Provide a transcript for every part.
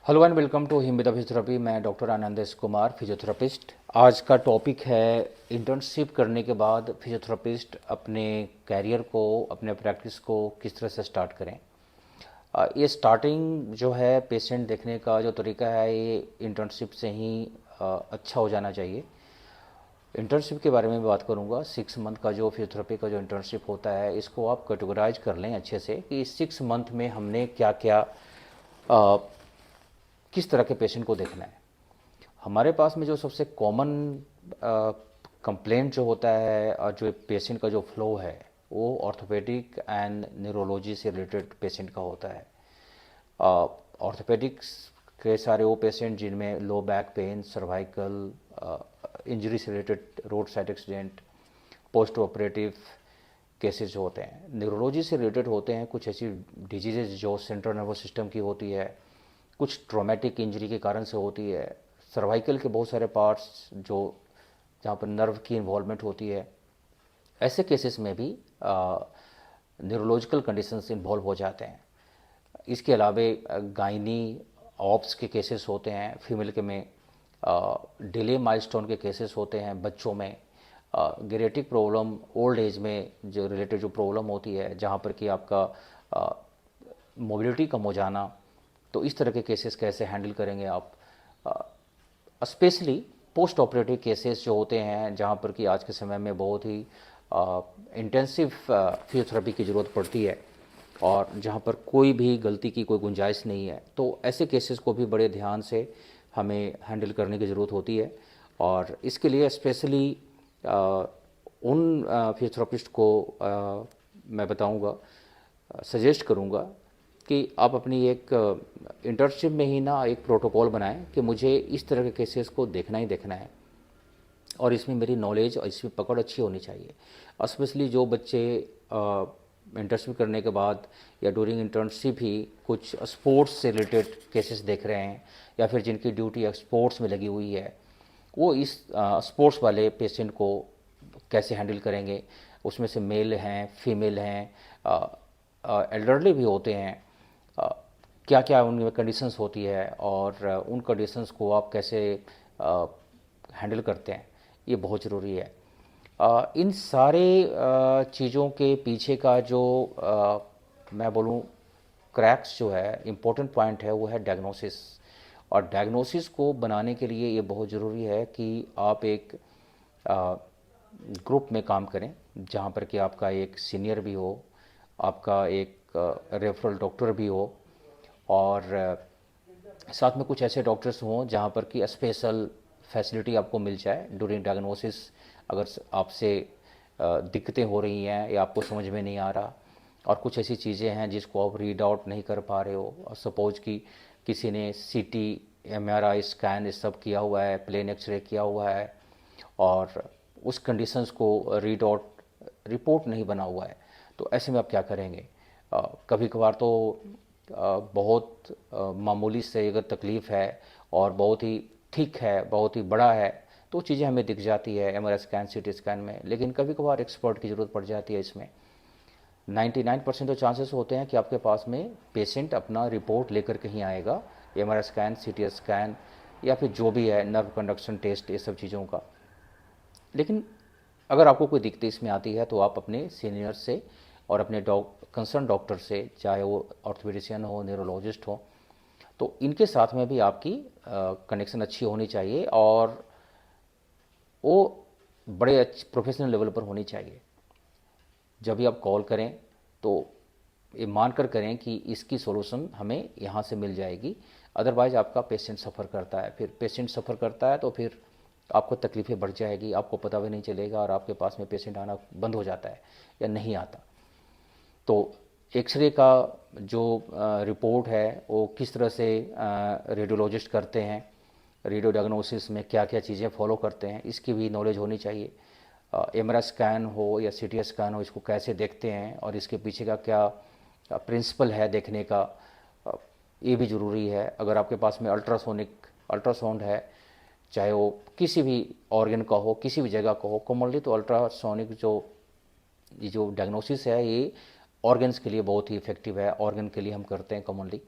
Hello and welcome to हिम्बिदा physiotherapy. मैं doctor Anandesh Kumar, physiotherapist. आज का टॉपिक है इंटर्नशिप करने के बाद फिजियोथेरेपिस्ट अपने कैरियर को, अपने प्रैक्टिस को किस तरह से स्टार्ट करें। ये स्टार्टिंग जो है पेशेंट देखने का जो तरीका है, ये इंटर्नशिप से ही अच्छा हो जाना चाहिए। इंटर्नशिप के बारे में भी बात करूंगा। 6 मंथ का जो फिजियोथेरेपी का जो इंटर्नशिप होता है, इसको आप कैटेगराइज कर लें अच्छे से कि इस 6 मंथ में हमने क्या क्या किस तरह के पेशेंट को देखना है। हमारे पास में जो सबसे कॉमन कंप्लेंट जो होता है और जो पेशेंट का जो फ्लो है, वो ऑर्थोपेडिक एंड न्यूरोलॉजी से रिलेटेड पेशेंट का होता है। ऑर्थोपेडिक्स के सारे वो पेशेंट जिनमें low back pain, cervical injury से related, road side accident, post operative cases जो होते हैं। न्यूरोलॉजी से रिलेटेड होते हैं कुछ ऐसी डिजीजेज जो सेंट्रल नर्वस सिस्टम की होती है, कुछ ट्रॉमेटिक इंजरी के कारण से होती है। सर्वाइकल के बहुत सारे पार्ट्स जो जहाँ पर नर्व की इन्वॉल्वमेंट होती है, ऐसे केसेस में भी न्यूरोलॉजिकल कंडीशंस इन्वॉल्व हो जाते हैं। इसके अलावा गायनी ऑप्स के केसेस होते हैं, फीमेल के में डिले माइलस्टोन के केसेस होते हैं, बच्चों में गेरेटिक प्रॉब्लम, ओल्ड एज में जो रिलेटेड जो प्रॉब्लम होती है, जहाँ पर कि आपका मोबिलिटी कम हो जाना। तो इस तरह के केसेस कैसे हैंडल करेंगे आप। स्पेशली पोस्ट ऑपरेटिव केसेस जो होते हैं, जहाँ पर कि आज के समय में बहुत ही इंटेंसिव फिजियोथेरेपी की ज़रूरत पड़ती है और जहाँ पर कोई भी गलती की कोई गुंजाइश नहीं है, तो ऐसे केसेस को भी बड़े ध्यान से हमें हैंडल करने की ज़रूरत होती है। और इसके लिए स्पेशली उन फिजियोथेरेपिस्ट को मैं बताऊंगा, सजेस्ट करूंगा कि आप अपनी एक इंटर्नशिप में ही ना एक प्रोटोकॉल बनाएं कि मुझे इस तरह के केसेस को देखना ही देखना है और इसमें मेरी नॉलेज और इसमें पकड़ अच्छी होनी चाहिए। स्पेशली जो बच्चे इंटर्नशिप करने के बाद या ड्यूरिंग इंटर्नशिप ही कुछ स्पोर्ट्स से रिलेटेड केसेस देख रहे हैं या फिर जिनकी ड्यूटी स्पोर्ट्स में लगी हुई है, वो इस स्पोर्ट्स वाले पेशेंट को कैसे हैंडल करेंगे। उसमें से मेल हैं, फीमेल हैं, एल्डरली भी होते हैं। क्या क्या उनमें कंडीशंस होती है और उन कंडीशंस को आप कैसे हैंडल करते हैं, ये बहुत ज़रूरी है। इन सारे चीज़ों के पीछे का जो मैं बोलूँ क्रैक्स जो है, इम्पोर्टेंट पॉइंट है, वो है डायग्नोसिस। और डायग्नोसिस को बनाने के लिए ये बहुत ज़रूरी है कि आप एक ग्रुप में काम करें, जहाँ पर कि आपका एक सीनियर भी हो, आपका एक रेफरल डॉक्टर भी हो और साथ में कुछ ऐसे डॉक्टर्स हों जहाँ पर कि स्पेशल फैसिलिटी आपको मिल जाए ड्यूरिंग डायग्नोसिस। अगर आपसे दिक्कतें हो रही हैं या आपको समझ में नहीं आ रहा और कुछ ऐसी चीज़ें हैं जिसको आप रीड आउट नहीं कर पा रहे हो, और सपोज कि किसी ने सीटी, एमआरआई स्कैन ये सब किया हुआ है, प्लेन एक्सरे किया हुआ है और उस कंडीशंस को रीड आउट रिपोर्ट नहीं बना हुआ है, तो ऐसे में आप क्या करेंगे। कभी कभार तो बहुत मामूली से अगर तकलीफ़ है और बहुत ही ठीक है, बहुत ही बड़ा है, तो चीज़ें हमें दिख जाती है एमआरआई स्कैन, सीटी स्कैन में। लेकिन कभी कभार एक्सपर्ट की ज़रूरत पड़ जाती है इसमें। 99% तो चांसेस होते हैं कि आपके पास में पेशेंट अपना रिपोर्ट लेकर कहीं आएगा, एमआरआई स्कैन, सीटी स्कैन या फिर जो भी है नर्व कंडक्शन टेस्ट, ये सब चीज़ों का। लेकिन अगर आपको कोई दिक्कत इसमें आती है तो आप अपने सीनियर से और अपने कंसर्न डॉक्टर से, चाहे वो ऑर्थोपेडिशियन हो, न्यूरोलॉजिस्ट हो, तो इनके साथ में भी आपकी कनेक्शन अच्छी होनी चाहिए और वो बड़े अच्छे प्रोफेशनल लेवल पर होनी चाहिए। जब भी आप कॉल करें तो ये मानकर करें कि इसकी सॉल्यूशन हमें यहाँ से मिल जाएगी, अदरवाइज आपका पेशेंट सफ़र करता है। फिर पेशेंट सफ़र करता है तो फिर आपको तकलीफ़ें बढ़ जाएगी, आपको पता भी नहीं चलेगा और आपके पास में पेशेंट आना बंद हो जाता है या नहीं आता। तो एक्सरे का जो रिपोर्ट है वो किस तरह से रेडियोलॉजिस्ट करते हैं, रेडियो डायग्नोसिस में क्या क्या चीज़ें फॉलो करते हैं, इसकी भी नॉलेज होनी चाहिए। एमआरआई स्कैन हो या सीटी स्कैन हो, इसको कैसे देखते हैं और इसके पीछे का क्या प्रिंसिपल है देखने का, ये भी ज़रूरी है। अगर आपके पास में अल्ट्रासाउंड है, चाहे वो किसी भी ऑर्गन का हो, किसी भी जगह का हो, कॉमनली तो अल्ट्रासोनिक ये जो डायग्नोसिस है, ये ऑर्गन्स के लिए बहुत ही इफेक्टिव है, ऑर्गन के लिए हम करते हैं कॉमनली।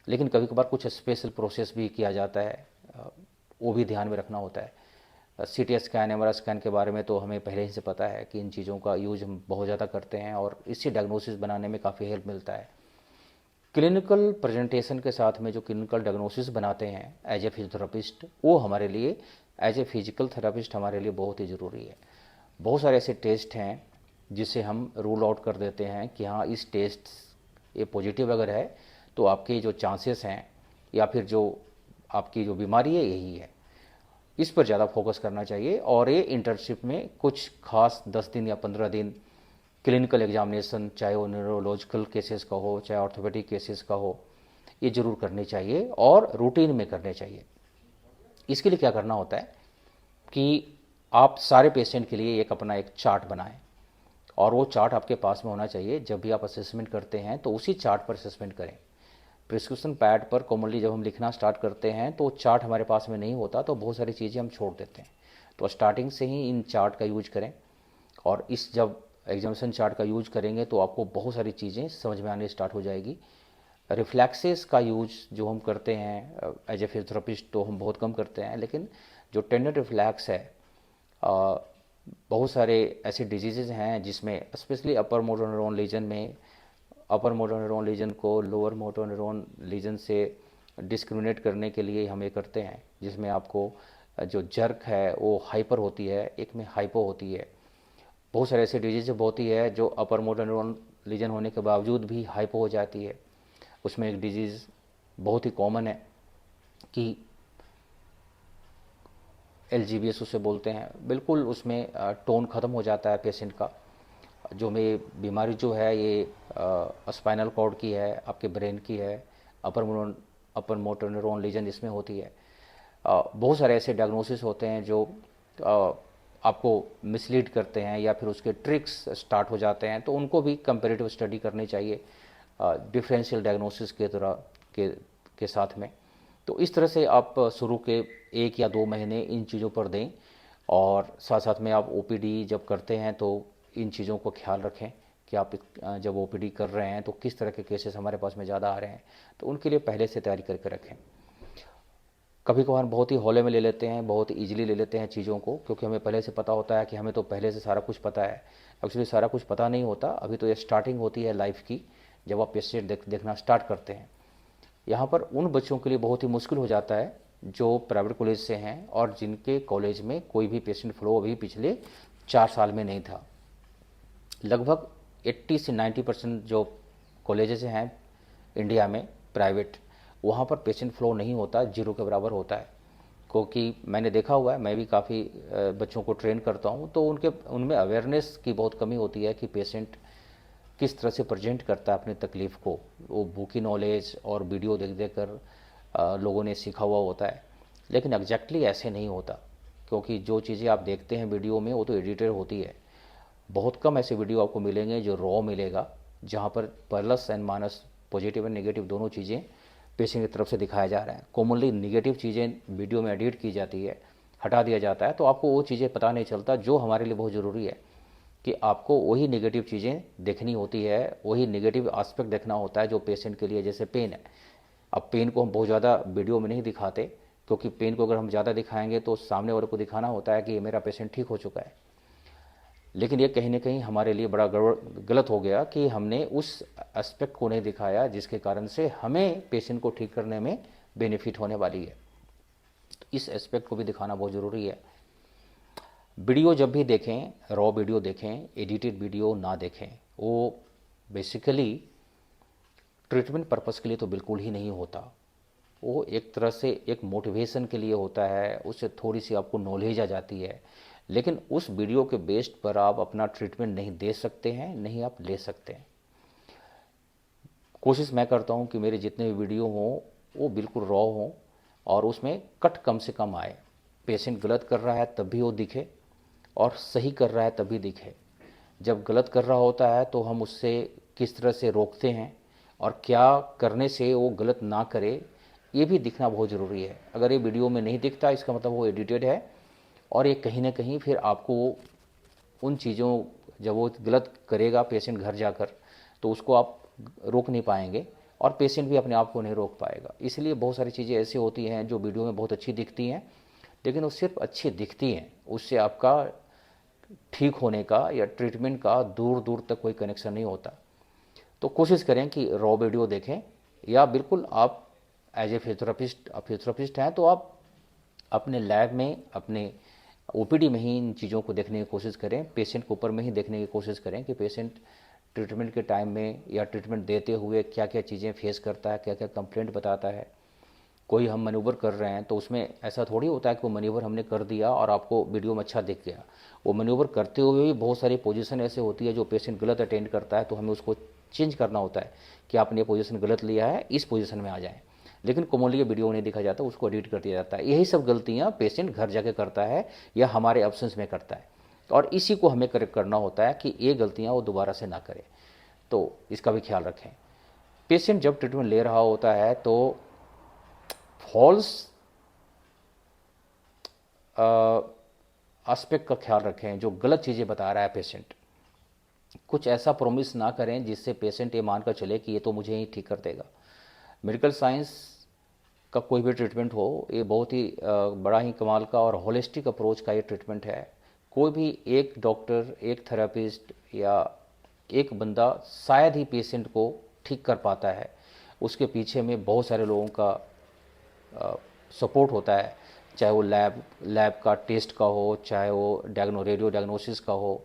लेकिन कभी कभार कुछ स्पेशल प्रोसेस भी किया जाता है, वो भी ध्यान में रखना होता है। CT स्कैन, MRI स्कैन के बारे में तो हमें पहले ही से पता है कि इन चीज़ों का यूज हम बहुत ज़्यादा करते हैं और इससे डायग्नोसिस बनाने में काफ़ी हेल्प मिलता है। क्लिनिकल प्रेजेंटेशन के साथ में जो क्लिनिकल डायग्नोसिस बनाते हैं एज ए फिजियोथेरेपिस्ट, वो हमारे लिए एज ए फिजिकल थेरेपिस्ट हमारे लिए बहुत ही ज़रूरी है। बहुत सारे ऐसे टेस्ट हैं जिसे हम रूल आउट कर देते हैं कि हाँ, इस टेस्ट ये पॉजिटिव अगर है तो आपके जो चांसेस हैं या फिर जो आपकी जो बीमारी है यही है। इस पर ज़्यादा फोकस करना चाहिए और ये इंटर्नशिप में कुछ खास 10 दिन या 15 दिन क्लिनिकल एग्जामिनेशन, चाहे वो न्यूरोलॉजिकल केसेस का हो चाहे ऑर्थोपेडिक केसेस का हो, ये जरूर करनी चाहिए और रूटीन में करने चाहिए। इसके लिए क्या करना होता है कि आप सारे पेशेंट के लिए अपना एक चार्ट बनाएं और वो चार्ट आपके पास में होना चाहिए। जब भी आप असेसमेंट करते हैं तो उसी चार्ट पर असेसमेंट करें। प्रिस्क्रिप्शन पैड पर कॉमनली जब हम लिखना स्टार्ट करते हैं तो चार्ट हमारे पास में नहीं होता, तो बहुत सारी चीज़ें हम छोड़ देते हैं। तो स्टार्टिंग से ही इन चार्ट का यूज करें और इस जब एग्जामिनेशन चार्ट का यूज करेंगे तो आपको बहुत सारी चीज़ें समझ में आने स्टार्ट हो जाएगी। रिफ्लेक्सेस का यूज जो हम करते हैं एज ए फिजियोथेरेपिस्ट तो हम बहुत कम करते हैं, लेकिन जो टेंडन रिफ्लैक्स है, बहुत सारे ऐसे डिजीज़ हैं जिसमें specially upper motor neuron lesion में अपर मोटर न्यूरॉन लीजन को लोअर मोटर न्यूरॉन लीजन से डिस्क्रिमिनेट करने के लिए हम ये करते हैं, जिसमें आपको जो जर्क है वो हाइपर होती है, एक में हाइपो होती है। बहुत सारे ऐसे डिजीज होती है जो अपर मोटर न्यूरॉन लीजन होने के बावजूद भी हाइपो हो जाती है। उसमें एक डिजीज़ बहुत ही कॉमन है कि LGBS उसे बोलते हैं, बिल्कुल उसमें टोन ख़त्म हो जाता है पेशेंट का। जो में बीमारी जो है ये स्पाइनल कॉर्ड की है, आपके ब्रेन की है, अपर मोटर न्यूरॉन लीजन इसमें होती है। बहुत सारे ऐसे डायग्नोसिस होते हैं जो आपको मिसलीड करते हैं या फिर उसके ट्रिक्स स्टार्ट हो जाते हैं, तो उनको भी कंपैरेटिव स्टडी करनी चाहिए डिफरेंशियल डायग्नोसिस के तरह के साथ में। तो इस तरह से आप शुरू के 1 या 2 महीने इन चीज़ों पर दें और साथ साथ में आप OPD जब करते हैं तो इन चीज़ों को ख्याल रखें कि आप जब OPD कर रहे हैं तो किस तरह के केसेस हमारे पास में ज़्यादा आ रहे हैं, तो उनके लिए पहले से तैयारी करके रखें। कभी कभार बहुत ही हौले में ले लेते हैं, बहुत ईजिली ले लेते हैं चीज़ों को, क्योंकि हमें पहले से पता होता है कि हमें तो पहले से सारा कुछ पता है। एक्चुअली सारा कुछ पता नहीं होता, अभी तो ये स्टार्टिंग होती है लाइफ की, जब आप पेशेंट देखना स्टार्ट करते हैं। यहाँ पर उन बच्चों के लिए बहुत ही मुश्किल हो जाता है जो प्राइवेट कॉलेज से हैं और जिनके कॉलेज में कोई भी पेशेंट फ्लो अभी पिछले 4 साल में नहीं था। लगभग 80 से 90% जो कॉलेजेस हैं इंडिया में प्राइवेट, वहाँ पर पेशेंट फ्लो नहीं होता, जीरो के बराबर होता है। क्योंकि मैंने देखा हुआ है, मैं भी काफ़ी बच्चों को ट्रेन करता हूँ, तो उनमें अवेयरनेस की बहुत कमी होती है कि पेशेंट किस तरह से प्रेजेंट करता है अपनी तकलीफ़ को। वो बुकी नॉलेज और वीडियो देख देख कर लोगों ने सीखा हुआ होता है, लेकिन एग्जैक्टली ऐसे नहीं होता, क्योंकि जो चीज़ें आप देखते हैं वीडियो में वो तो एडिटेड होती है। बहुत कम ऐसे वीडियो आपको मिलेंगे जो रॉ मिलेगा, जहाँ पर plus and minus, positive and negative दोनों चीज़ें पेशेंट की तरफ से दिखाया जा रहा है। कॉमनली नेगेटिव चीज़ें वीडियो में एडिट की जाती है, हटा दिया जाता है, तो आपको वो चीज़ें पता नहीं चलता जो हमारे लिए बहुत ज़रूरी है कि आपको वही नेगेटिव चीज़ें देखनी होती है, वही नेगेटिव एस्पेक्ट देखना होता है जो पेशेंट के लिए, जैसे पेन है। अब पेन को हम बहुत ज़्यादा वीडियो में नहीं दिखाते, क्योंकि पेन को अगर हम ज़्यादा दिखाएंगे तो सामने वाले को दिखाना होता है कि मेरा पेशेंट ठीक हो चुका है। लेकिन ये कहीं ना कहीं हमारे लिए बड़ा गलत हो गया कि हमने उस एस्पेक्ट को नहीं दिखाया जिसके कारण से हमें पेशेंट को ठीक करने में बेनिफिट होने वाली है। तो इस एस्पेक्ट को भी दिखाना बहुत ज़रूरी है। वीडियो जब भी देखें, रॉ वीडियो देखें, एडिटेड वीडियो ना देखें। वो बेसिकली ट्रीटमेंट पर्पस के लिए तो बिल्कुल ही नहीं होता, वो एक तरह से एक मोटिवेशन के लिए होता है, उससे थोड़ी सी आपको नॉलेज आ जाती है, लेकिन उस वीडियो के बेस्ड पर आप अपना ट्रीटमेंट नहीं दे सकते हैं, नहीं आप ले सकते हैं। कोशिश मैं करता हूं कि मेरे जितने भी वीडियो हों वो बिल्कुल रॉ हों और उसमें कट कम से कम आए। पेशेंट गलत कर रहा है तब भी वो दिखे और सही कर रहा है तब भी दिखे। जब गलत कर रहा होता है तो हम उससे किस तरह से रोकते हैं और क्या करने से वो गलत ना करे, ये भी दिखना बहुत ज़रूरी है। अगर ये वीडियो में नहीं दिखता इसका मतलब वो एडिटेड है और ये कहीं ना कहीं फिर आपको उन चीज़ों, जब वो गलत करेगा पेशेंट घर जाकर, तो उसको आप रोक नहीं पाएंगे और पेशेंट भी अपने आप को नहीं रोक पाएगा। इसलिए बहुत सारी चीज़ें ऐसी होती हैं जो वीडियो में बहुत अच्छी दिखती हैं, लेकिन वो सिर्फ अच्छी दिखती हैं, उससे आपका ठीक होने का या ट्रीटमेंट का दूर दूर तक कोई कनेक्शन नहीं होता। तो कोशिश करें कि रॉ वीडियो देखें, या बिल्कुल आप एज ए फिजियोथेरेपिस्ट हैं तो आप अपने लैब में, अपने ओपीडी में ही इन चीज़ों को देखने की कोशिश करें, पेशेंट के ऊपर में ही देखने की कोशिश करें कि पेशेंट ट्रीटमेंट के टाइम में या ट्रीटमेंट देते हुए क्या क्या चीज़ें फेस करता है, क्या क्या कंप्लेंट बताता है। कोई हम मैन्यूवर कर रहे हैं तो उसमें ऐसा थोड़ी होता है कि वो मैन्यूवर हमने कर दिया और आपको वीडियो में अच्छा दिख गया। वो मैन्यूवर करते हुए भी बहुत सारी पोजीशन ऐसे होती है जो पेशेंट गलत अटेंड करता है, तो हमें उसको चेंज करना होता है कि आपने ये पोजीशन गलत लिया है, इस पोजीशन में आ जाएं। लेकिन कॉमनली ये वीडियो नहीं दिखा जाता, उसको एडिट कर दिया जाता है। यही सब गलतियाँ पेशेंट घर जाके करता है या हमारे एब्सेंस में करता है, और इसी को हमें करेक्ट करना होता है कि ये गलतियाँ वो दोबारा से ना करे। तो इसका भी ख्याल रखें। पेशेंट जब ट्रीटमेंट ले रहा होता है तो फॉल्स एस्पेक्ट का ख्याल रखें। जो गलत चीज़ें बता रहा है पेशेंट, कुछ ऐसा प्रॉमिस ना करें जिससे पेशेंट ये मानकर चले कि ये तो मुझे ही ठीक कर देगा। मेडिकल साइंस का कोई भी ट्रीटमेंट हो, ये बहुत ही बड़ा ही कमाल का और होलिस्टिक अप्रोच का ये ट्रीटमेंट है। कोई भी एक डॉक्टर, एक थेरेपिस्ट या एक बंदा शायद ही पेशेंट को ठीक कर पाता है, उसके पीछे में बहुत सारे लोगों का सपोर्ट होता है। चाहे वो लैब का टेस्ट का हो, चाहे वो रेडियो डायग्नोसिस का हो,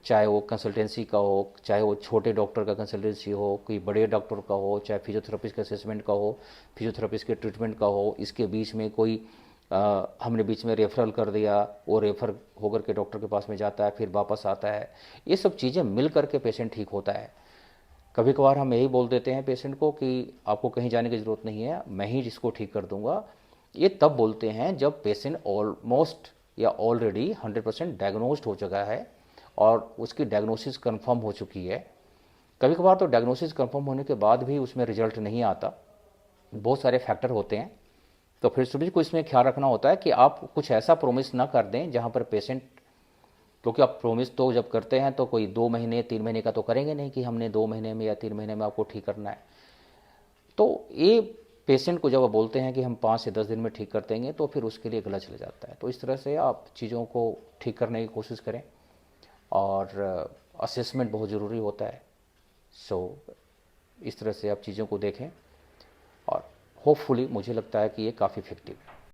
चाहे वो कंसल्टेंसी का हो, चाहे वो छोटे डॉक्टर का कंसल्टेंसी हो, कोई बड़े डॉक्टर का हो, चाहे फिजियोथेरेपिस्ट के असेसमेंट का हो, फिजियोथेरेपिस्ट के ट्रीटमेंट का हो। इसके बीच में कोई हमने बीच में रेफरल कर दिया, वो रेफर होकर के डॉक्टर के पास में जाता है, फिर वापस आता है। ये सब चीज़ें मिल करके पेशेंट ठीक होता है। कभी कभार हम यही बोल देते हैं पेशेंट को कि आपको कहीं जाने की ज़रूरत नहीं है, मैं ही जिसको ठीक कर दूंगा। ये तब बोलते हैं जब पेशेंट ऑलमोस्ट या ऑलरेडी 100% डायग्नोस्ड हो चुका है और उसकी डायग्नोसिस कंफर्म हो चुकी है। कभी कभार तो डायग्नोसिस कंफर्म होने के बाद भी उसमें रिजल्ट नहीं आता, बहुत सारे फैक्टर होते हैं। तो फिर स्टूडेंट को इसमें ख्याल रखना होता है कि आप कुछ ऐसा प्रोमिस ना कर दें जहाँ पर पेशेंट, क्योंकि आप प्रोमिस तो जब करते हैं तो कोई 2 महीने 3 महीने का तो करेंगे नहीं कि हमने 2 महीने में या 3 महीने में आपको ठीक करना है। तो ये पेशेंट को जब आप बोलते हैं कि हम 5 से 10 दिन में ठीक कर देंगे तो फिर उसके लिए गला चला जाता है। तो इस तरह से आप चीज़ों को ठीक करने की कोशिश करें, और असेसमेंट बहुत ज़रूरी होता है। सो इस तरह से आप चीज़ों को देखें, और होपफुली मुझे लगता है कि ये काफ़ी इफेक्टिव है।